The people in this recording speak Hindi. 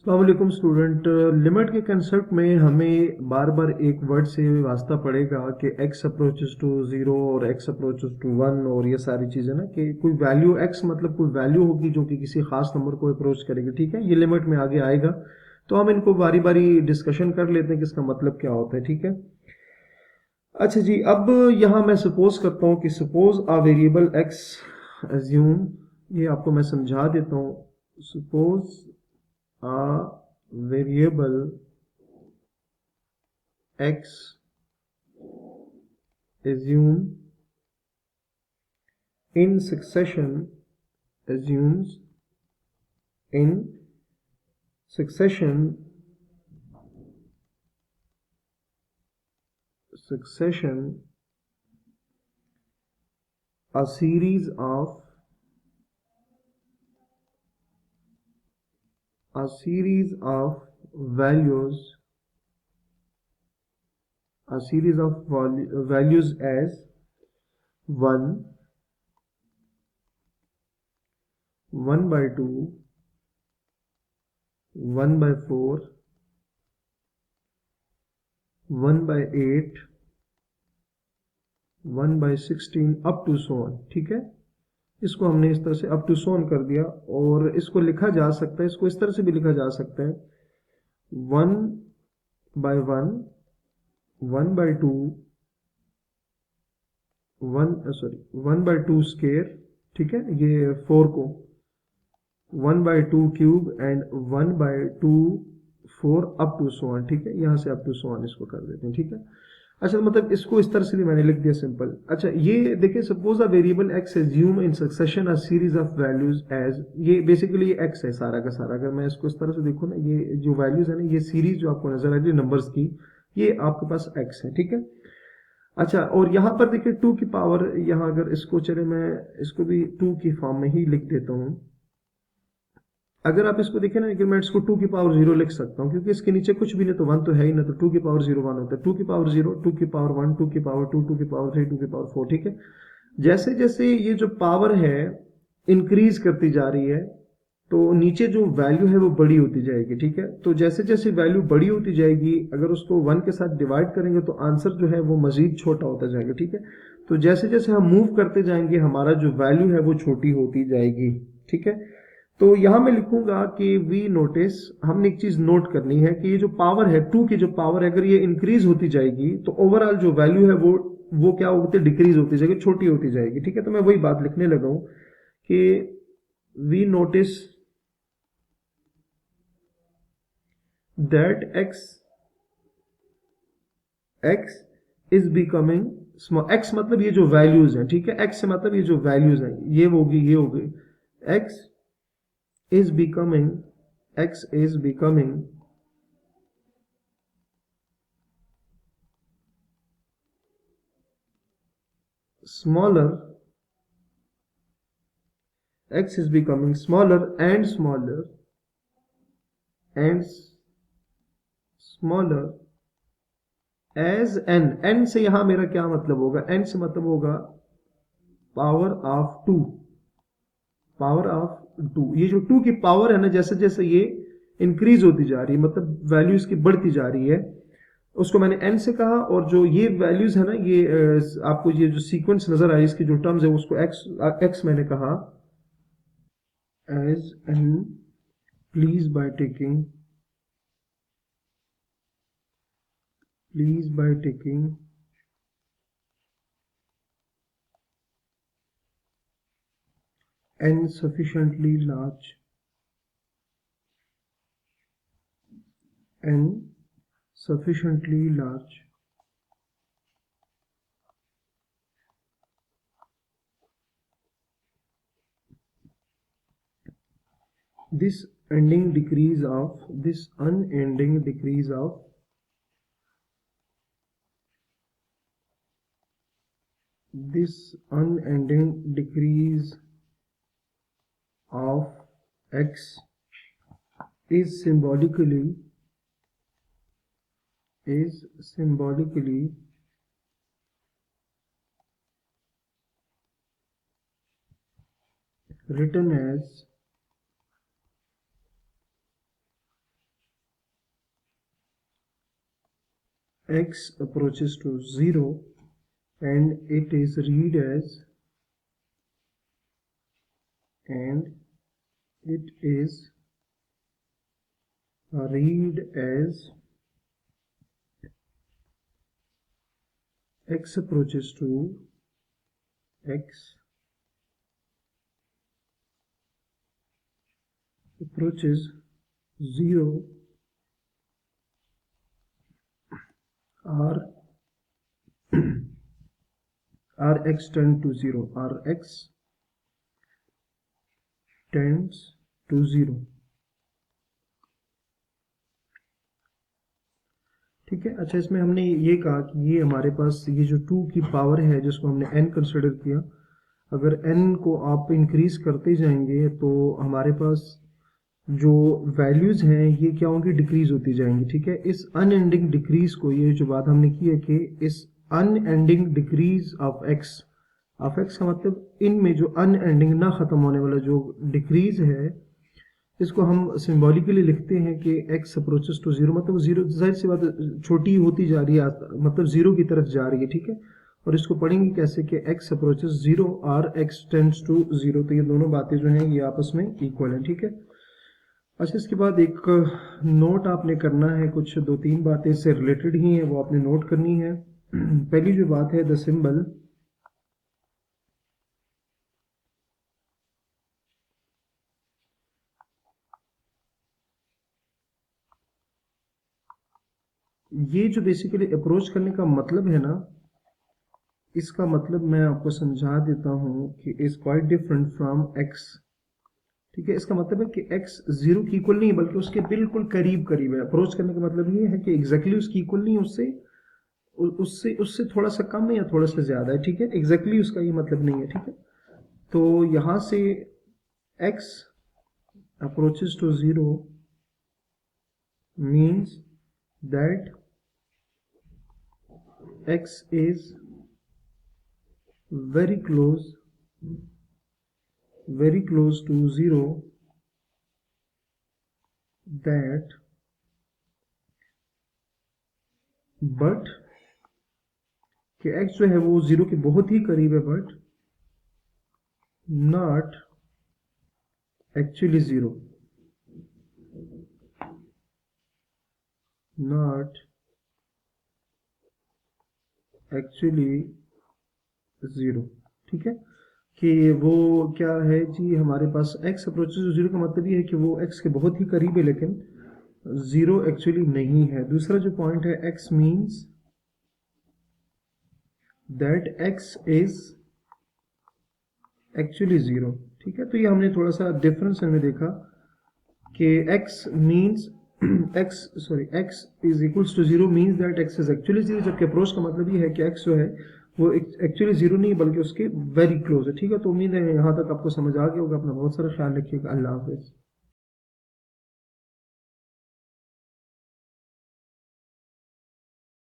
अस्सलाम वालेकुम स्टूडेंट। लिमिट के कंसेप्ट में हमें बार बार एक वर्ड से वास्ता पड़ेगा कि x अप्रोचेस टू ज़ीरो और x अप्रोचेस टू वन और ये सारी चीज़ें ना कि कोई वैल्यू x मतलब कोई वैल्यू होगी जो कि किसी खास नंबर को अप्रोच करेगी। ठीक है, ये लिमिट में आगे आएगा तो हम इनको बारी बारी डिस्कशन कर लेते हैं कि इसका मतलब क्या होता है। ठीक है, अच्छा जी, अब यहाँ मैं सपोज करता हूँ कि सपोज आ वेरिएबल x एज्यूम, ये आपको मैं समझा देता हूँ। Suppose a variable x assume in succession assumes in succession a series of values values as 1 1 by 2 1 by 4 1 by 8 1 by 16 up to so on. ठीक है, इसको हमने इस तरह से अप टू सो ऑन कर दिया और इसको लिखा जा सकता है, इसको इस तरह से भी लिखा जा सकता है 1 by 1 1 by 2 1 by 2 स्केयर। ठीक है, ये 4 को 1 by 2 cube and 1 by 2 4 up to so on. ठीक है, यहाँ से अप टू सो ऑन इसको कर देते हैं। ठीक है, अच्छा मतलब इसको इस तरह से भी मैंने लिख दिया सिंपल। अच्छा ये देखिए, suppose a variable x assume in succession a series of values as, ये बेसिकली ये x है सारा का सारा। अगर मैं इसको इस तरह से देखूँ ना, ये जो वैल्यूज है ना, ये सीरीज जो आपको नजर आ रही है नंबर्स की, ये आपके पास x है। ठीक है, अच्छा और यहाँ पर देखिए 2 की पावर, यहाँ अगर इसको चले मैं इसको भी 2 की फॉर्म में ही लिख देता हूँ। अगर आप इसको देखें ना कि मैं इसको 2 की पावर 0 लिख सकता हूँ क्योंकि इसके नीचे कुछ भी नहीं, तो 1 तो है ही ना, तो 2 की पावर 0 1 होता है। 2 की पावर 0, 2 की पावर 1, 2 की पावर 2, 2 की पावर 3, 2 की पावर 4। ठीक है, जैसे जैसे ये जो पावर है इंक्रीज करती जा रही है तो नीचे जो वैल्यू है वो बड़ी होती जाएगी। ठीक है, तो जैसे जैसे वैल्यू बड़ी होती जाएगी, अगर उसको 1 के साथ डिवाइड करेंगे तो आंसर जो है वो मजीद छोटा होता जाएगा। ठीक है, तो जैसे जैसे हम मूव करते जाएंगे हमारा जो वैल्यू है वो छोटी होती जाएगी। ठीक है, तो यहां मैं लिखूंगा कि वी नोटिस, हमने एक चीज नोट करनी है कि ये जो पावर है 2 की जो पावर है, अगर ये इंक्रीज होती जाएगी तो ओवरऑल जो वैल्यू है वो क्या होती है, डिक्रीज होती जाएगी, छोटी होती जाएगी। ठीक है, तो मैं वही बात लिखने लगा हूं कि we notice that x is becoming small. x मतलब ये जो वैल्यूज हैं। ठीक है, x से मतलब ये जो वैल्यूज हैं, ये होगी x is becoming x is becoming smaller, x is becoming smaller and and smaller as n से यहां मेरा क्या मतलब होगा, n से मतलब होगा पावर ऑफ टू। ये जो 2 की पावर है ना, जैसे जैसे ये इंक्रीज होती जा रही है, मतलब वैल्यू इसकी बढ़ती जा रही है, उसको मैंने n से कहा। और जो ये वैल्यूज है ना, ये आपको ये जो सीक्वेंस नजर आए इसकी जो टर्म्स है उसको x मैंने कहा as n। Please by taking please by taking n sufficiently large, n sufficiently large, this unending decrease of this unending decrease of this unending decrease of x is symbolically written as x approaches to 0 and it is read as x approaches to 0 rx tends to 0, rx tends to 0। ठीक है। अच्छा, इसमें हमने ये कहा कि ये हमारे पास ये जो 2 की पावर है जिसको हमने n कंसिडर किया, अगर n को आप इंक्रीज करते जाएंगे तो हमारे पास जो वैल्यूज हैं ये क्या होंगी, डिक्रीज होती जाएंगी। ठीक है। इस अनएंडिंग डिक्रीज को, ये जो बात हमने की है कि इस अनएंडिंग डिक्रीज ऑफ x का मतलब इनमें जो अनएंडिंग ना खत्म होने वाला जो डिक्रीज है, इसको हम सिंबॉलिकली लिखते हैं कि x अप्रोचेस टू 0, मतलब 0 जाहिर सी बात छोटी होती जा रही है, मतलब 0 की तरफ जा रही है। ठीक है। और इसको पढ़ेंगे कैसे कि x अप्रोचेस 0 और x टेंड्स टू 0, तो ये दोनों बातें जो हैं ये आपस में इक्वल हैं। ठीक है। अच्छा, इसके बाद एक नोट आपने करना है, कुछ 2-3 बातें इससे रिलेटेड ही हैं, वो आपने नोट करनी है। पहली जो बात है, द सिंबल, ये जो बेसिकली अप्रोच करने का मतलब है ना, इसका मतलब मैं आपको समझा देता हूं कि is quite different from x। ठीक है। इसका मतलब है कि x 0 की इक्वल नहीं बल्कि उसके बिल्कुल करीब करीब है। अप्रोच करने का मतलब ये है कि एग्जैक्टली उसकी इक्वल नहीं, उससे उससे थोड़ा सा कम है या थोड़ा सा ज्यादा है। ठीक है। एग्जैक्टली उसका ये मतलब नहीं है। ठीक है। तो यहां से x approaches to 0 means that x is very close to 0, that but कि x जो है वो 0 के बहुत ही करीब है, but not actually 0, not actually 0। ठीक है। कि वो क्या है जी, हमारे पास x अप्रोचेस टू 0 का मतलब ये है कि वो x के बहुत ही करीब है लेकिन 0 एक्चुअली नहीं है। दूसरा जो पॉइंट है, x means that x is actually 0। ठीक है। तो ये हमने थोड़ा सा डिफरेंस हमें देखा कि x means x is equals to 0 means that x is actually 0, जबकि अप्रोच का मतलब ये है कि x जो है वो एक्चुअली 0 नहीं बल्कि उसके वेरी क्लोज है। ठीक है। तो उम्मीद है यहाँ तक आपको समझ आ गया होगा। अपना बहुत सारा ख्याल रखिएगा। अल्लाह हाफिज।